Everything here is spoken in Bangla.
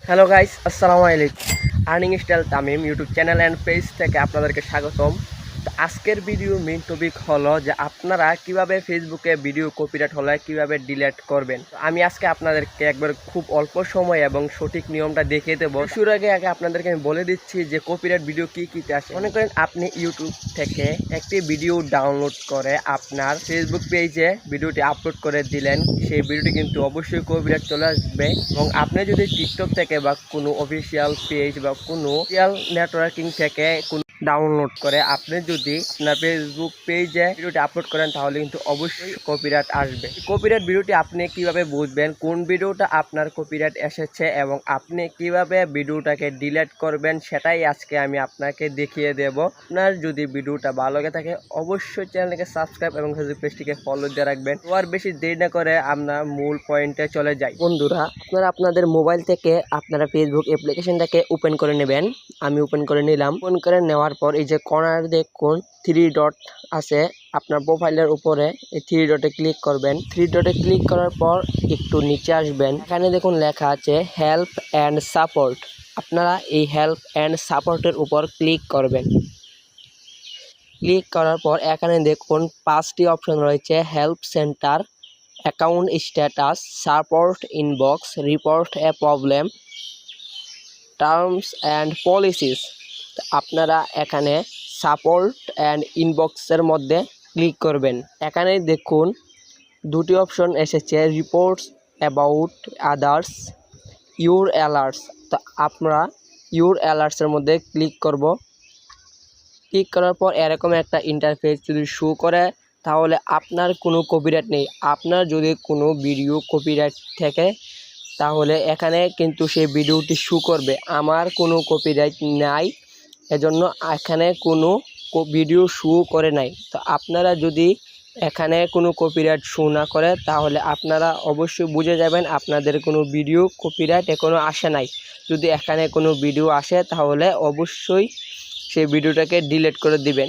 হ্যালো গাইস, আসসালামু আলাইকুম। Earning style Tamim YouTube channel and page থেকে আপনাদেরকে স্বাগতম। তো আজকের ভিডিও মেইন টপিক হলো যে আপনারা কিভাবে ফেসবুকে ভিডিও কপিরাইট হলে কিভাবে ডিলিট করবেন। তো আমি আজকে আপনাদেরকে একবার খুব অল্প সময় এবং সঠিক নিয়মটা দেখিয়ে দেবো। শুরুর আগে আপনাদেরকে আমি বলে দিচ্ছি যে কপিরাইট ভিডিও কী আসে। মনে করেন আপনি ইউটিউব থেকে একটি ভিডিও ডাউনলোড করে আপনার ফেসবুক পেজে ভিডিওটি আপলোড করে দিলেন, সেই ভিডিওটি কিন্তু অবশ্যই কপিরাইট চলে আসবে। এবং আপনি যদি টিকটক থেকে বা কোনো অফিসিয়াল পেজ বা কোনো সোশ্যাল নেটওয়ার্কিং থেকে ডাউনলোড করে আপনি যদি আপনার ফেসবুক পেজে ভিডিওটি আপলোড করেন তাহলে কিন্তু অবশ্যই কপিরাইট আসবে। কপিরাইট ভিডিওটি আপনি কিভাবে বুঝবেন কোন ভিডিওটা আপনার কপিরাইট এসেছে এবং আপনি কিভাবে ভিডিওটাকে ডিলিট করবেন সেটাই আজকে আমি আপনাকে দেখিয়ে দেব। আপনার যদি ভিডিওটা ভালো লাগে থাকে অবশ্যই চ্যানেলকে সাবস্ক্রাইব এবং ফেসবুক পেজটিকে ফলো দিয়ে রাখবেন। তো আর বেশি দেরি না করে আমরা মূল পয়েন্টে চলে যাই। বন্ধুরা, আপনারা আপনাদের মোবাইল থেকে আপনারা ফেসবুক অ্যাপ্লিকেশনটাকে ওপেন করে নেবেন। আমি ওপেন করে নিলাম। ওপেন করে নেওয়ার পর এই যে কর্নার দেখুন 3 ডট আছে, আপনার প্রোফাইলের উপরে এই 3 ডটে ক্লিক করবেন। 3 ডটে ক্লিক করার পর একটু নিচে আসবেন। এখানে দেখুন লেখা আছে হেল্প অ্যান্ড সাপোর্ট। আপনারা এই হেল্প অ্যান্ড সাপোর্টের উপর ক্লিক করবেন। ক্লিক করার পর এখানে দেখুন 5টি অপশন রয়েছে: help centre, account status, support inbox, report A problem, terms and policies. আপনারা এখানে সাপোর্ট অ্যান্ড ইনবক্সের মধ্যে ক্লিক করবেন। এখানে দেখুন দুটি অপশন এসেছে, reports about others, your alerts. তো আমরা ইউর অ্যালার্টসের মধ্যে ক্লিক করব। ক্লিক করার পর এরকম একটা ইন্টারফেস যদি শো করে তাহলে আপনার কোনো কপিরাইট নেই। আপনার যদি কোনো ভিডিও কপিরাইট থাকে তাহলে এখানে কিন্তু সেই ভিডিওটি শো করবে। আমার কোনো কপিরাইট নাই, এজন্য এখানে কোনো ভিডিও শো করে নাই। তো আপনারা যদি এখানে কোনো কপিরাইট শো না করে তাহলে আপনারা অবশ্যই বুঝে যাবেন আপনাদের কোনো ভিডিও কপিরাইট এখনও আসে নাই। যদি এখানে কোনো ভিডিও আসে তাহলে অবশ্যই সেই ভিডিওটাকে ডিলিট করে দিবেন।